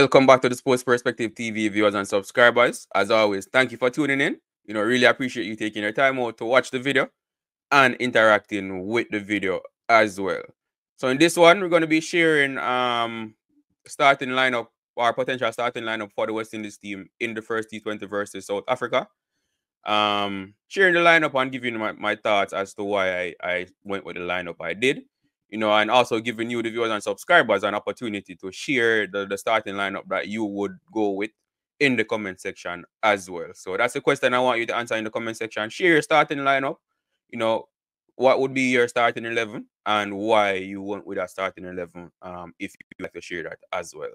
Welcome back to the Sports Perspective TV viewers and subscribers. As always, thank you for tuning in. Really appreciate you taking your time out to watch the video and interacting with the video as well. So in this one, we're going to be sharing starting lineup or potential starting lineup for the West Indies team in the first T20 versus South Africa. Sharing the lineup and giving my thoughts as to why I went with the lineup I did. And also giving you, the viewers and subscribers, an opportunity to share the starting lineup that you would go with in the comment section as well. So that's the question I want you to answer in the comment section. Share your starting lineup. What would be your starting 11 and why you went with that starting 11, if you'd like to share that as well,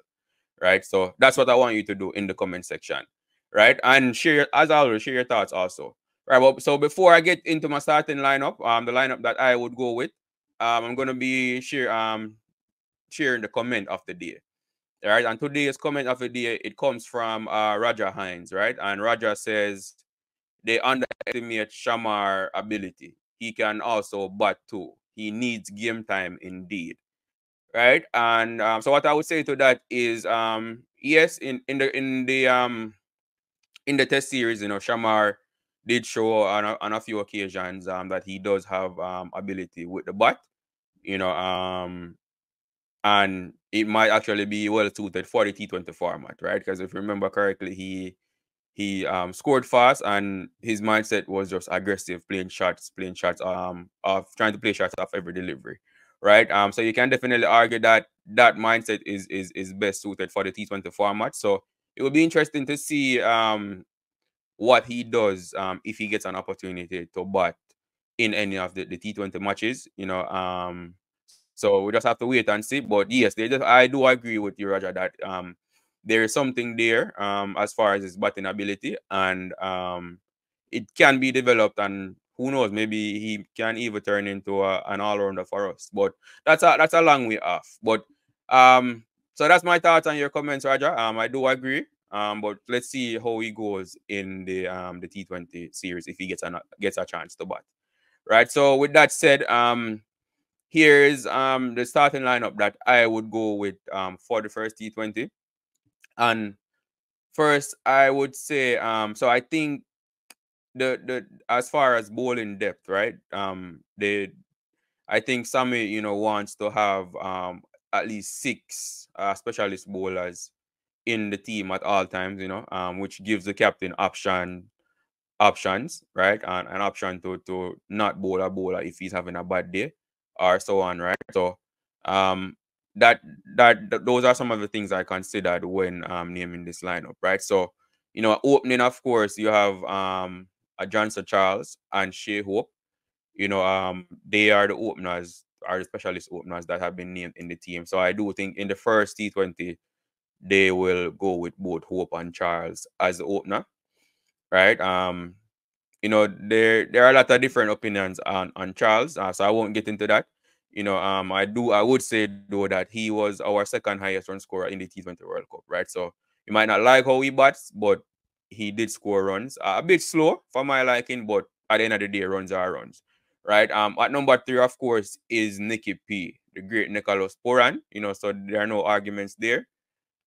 right? So that's what I want you to do in the comment section, right? And share, as always, share your thoughts also. Right, well, so before I get into my starting lineup, the lineup that I would go with, I'm gonna be sharing the comment of the day. All right, and today's comment of the day, it comes from Roger Hines, right? And Roger says they underestimate Shamar ability. He can also bat too. He needs game time indeed, right? And so what I would say to that is, yes, in the test series, Shamar did show on a few occasions that he does have ability with the bat, and it might actually be well suited for the T20 format, right? Because if you remember correctly, he scored fast and his mindset was just aggressive, playing shots, of trying to play shots off every delivery, right? So you can definitely argue that that mindset is best suited for the T20 format. So it will be interesting to see what he does if he gets an opportunity to bat in any of the T20 matches, so we just have to wait and see. But yes, I do agree with you, Roger, that there is something there as far as his batting ability, and it can be developed, and who knows, maybe he can even turn into an all-rounder for us. But that's a long way off. But so that's my thoughts on your comments, Roger. I do agree. But let's see how he goes in the T20 series if he gets a chance to bat. Right. So with that said, here's the starting lineup that I would go with for the first T20. And first, I would say so I think the as far as bowling depth, right? I think Sammy, wants to have at least 6 specialist bowlers in the team at all times, which gives the captain options, right? And an option to not bowl a bowler if he's having a bad day or so on, right? So that those are some of the things I considered when naming this lineup, right? So, opening, of course, you have a Johnson Charles and Shea Hope. They are the openers, are the specialist openers that have been named in the team. So I do think in the first T20 they will go with both Hope and Charles as the opener, right? There are a lot of different opinions on Charles, so I won't get into that. I would say though that he was our second highest run scorer in the T20 World Cup, right? So you might not like how he bats, but he did score runs. A bit slow for my liking, but at the end of the day, runs are runs, right? At number 3, of course, is Nicky P, the great Nicholas Pooran. So there are no arguments there.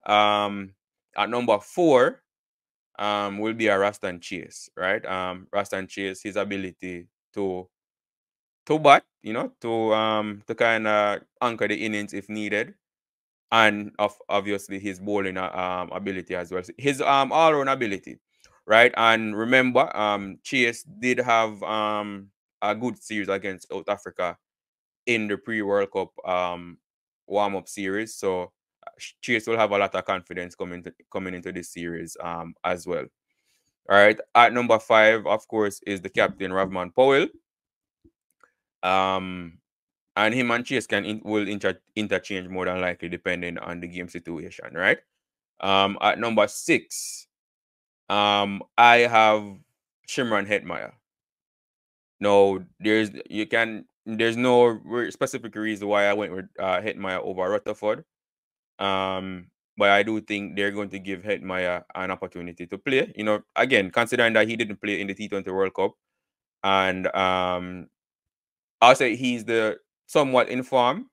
At number 4, will be a Rastan Chase, right? Rastan Chase, his ability to bat, to kind of anchor the innings if needed, and obviously his bowling ability as well. His all-round ability, right? And remember, Chase did have a good series against South Africa in the pre-World Cup warm-up series. So Chase will have a lot of confidence coming into this series as well. All right. At number 5, of course, is the captain, Ravman Powell. And him and Chase will interchange more than likely depending on the game situation, right? At number 6, I have Shimron Hetmyer. No, there's no specific reason why I went with Hetmyer over Rutherford. But I do think they're going to give Hetmyer an opportunity to play. Again, considering that he didn't play in the T20 World Cup, and I'll say he's the somewhat in form,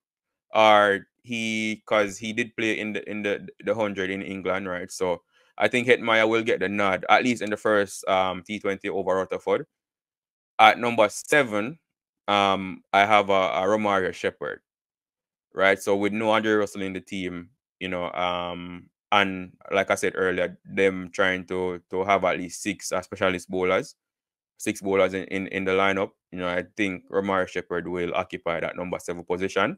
or because he did play in the 100 in England, right? So I think Hetmyer will get the nod, at least in the first T20 over Rutherford. At number 7, I have a Romario Shepherd, right? So with no Andre Russell in the team, and like I said earlier, them trying to have at least 6 specialist bowlers, 6 bowlers in the lineup. I think Romario Shepherd will occupy that number 7 position.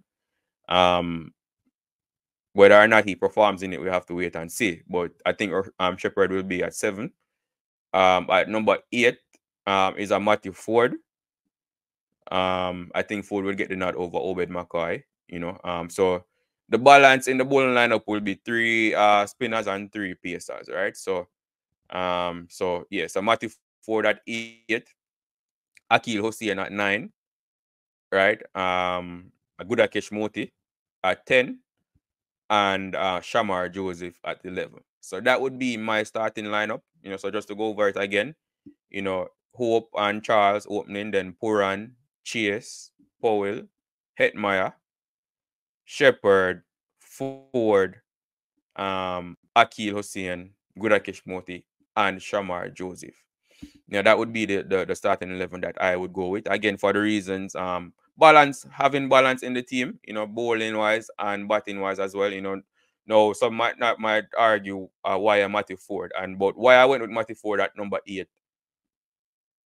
Whether or not he performs in it, we have to wait and see. But I think Shepherd will be at 7. At number 8 is a Matthew Ford. I think Ford will get the nod over Obed McCoy. So the balance in the bowling lineup will be 3 spinners and 3 pacers, right? So Matthew Ford at 8, Akil Hossein at 9, right? Gudakesh Moti at 10, and Shamar Joseph at 11. So that would be my starting lineup. So just to go over it again, Hope and Charles opening, then Pooran, Chase, Powell, Hetmyer, Shepherd, Ford, Akil Hussein, Gudakesh Moti, and Shamar Joseph. That would be the starting 11 that I would go with. Again, for the reasons, having balance in the team, bowling wise and batting wise as well. No, some might argue why I'm Matthew Ford, but why I went with Matthew Ford at number 8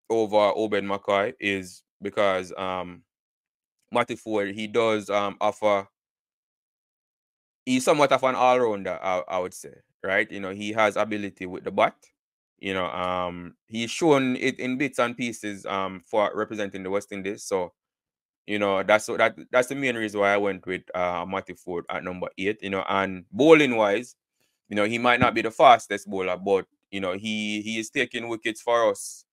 over Obed McCoy is because Matthew Ford, he does offer, he's somewhat of an all-rounder, I would say, right? He has ability with the bat. He's shown it in bits and pieces for representing the West Indies. So, that's the main reason why I went with Matthew Ford at number 8. And bowling wise, he might not be the fastest bowler, but he is taking wickets for us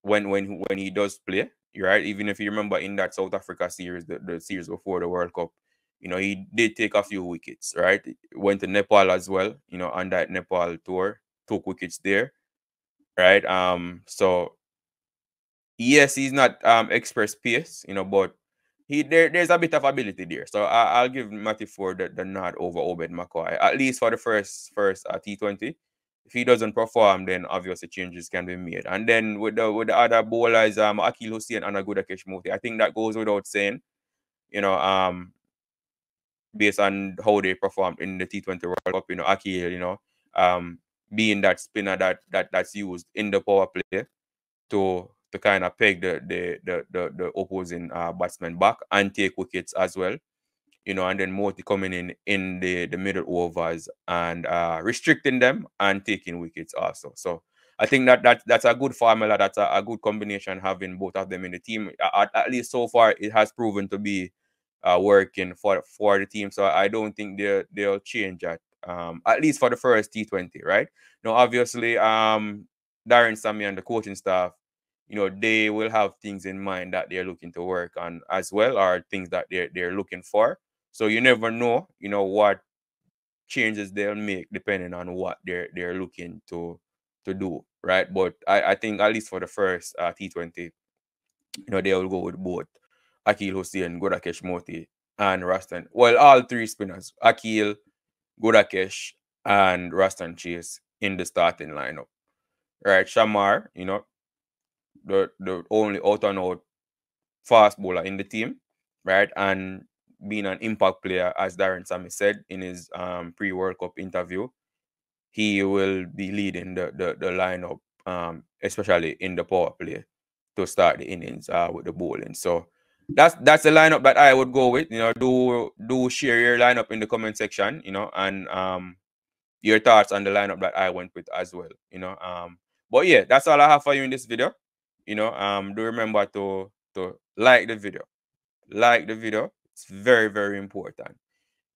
when he does play, right? Even if you remember in that South Africa series, the series before the World Cup, he did take a few wickets, right? Went to Nepal as well, on that Nepal tour, took wickets there, right? So yes, he's not express pace, but there's a bit of ability there. So I'll give Matthew Ford the nod over Obed McCoy, at least for the first T20. If he doesn't perform, then obviously changes can be made. And then with the other bowlers, Akil Hussein and Gudakesh Moti, I think that goes without saying, based on how they performed in the T20 World Cup. Akil, being that spinner that's used in the power play to kind of peg the opposing batsman back and take wickets as well. And then Moti coming in the middle overs and restricting them and taking wickets also. So I think that's a good formula. That's a good combination, having both of them in the team. At least so far, it has proven to be working for the team. So I don't think they'll change that. At least for the first T20, right? Now, obviously, Darren Sammy and the coaching staff, they will have things in mind that they're looking to work on as well, or things that they're looking for. So you never know, what changes they'll make depending on what they're looking to do, right? But I think at least for the first T20, they will go with both Akil Hussein, Gudakesh Moti, and Rastan. Well, all 3 spinners, Akil, Gudakesh, and Rastan Chase in the starting lineup. Right, Shamar, the only out and out fast bowler in the team, right? And being an impact player, as Darren Sammy said in his pre-World Cup interview, he will be leading the lineup, especially in the power play, to start the innings with the bowling. So that's the lineup that I would go with. Do share your lineup in the comment section, and your thoughts on the lineup that I went with as well. But yeah, that's all I have for you in this video. Do remember to like the video. Like the video. It's very, very important.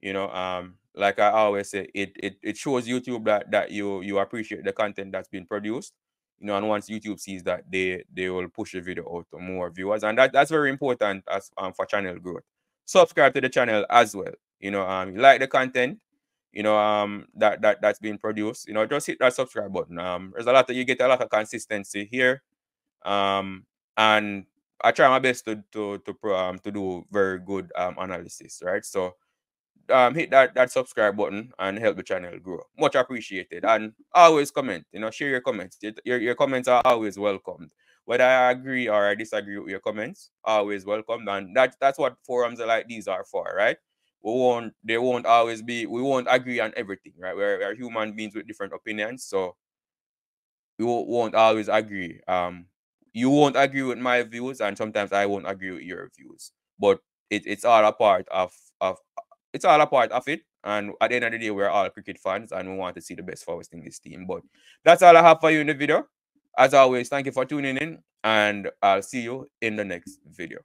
Like I always say, it shows YouTube that you appreciate the content that's been produced. And once YouTube sees that, they will push the video out to more viewers, and that's very important as for channel growth. Subscribe to the channel as well. Like the content. That's being produced. Just hit that subscribe button. There's you get a lot of consistency here. And I try my best to do very good analysis, right? So hit that subscribe button and help the channel grow. Much appreciated. And always comment, share your comments. Your comments are always welcomed. Whether I agree or I disagree with your comments, always welcomed. And that's what forums like these are for, right? We won't agree on everything, right? We're human beings with different opinions, so we won't always agree. You won't agree with my views, and sometimes I won't agree with your views. But it's all a part of it's all a part of it. And at the end of the day, we're all cricket fans, and we want to see the best for us in this team. But that's all I have for you in the video. As always, thank you for tuning in, and I'll see you in the next video.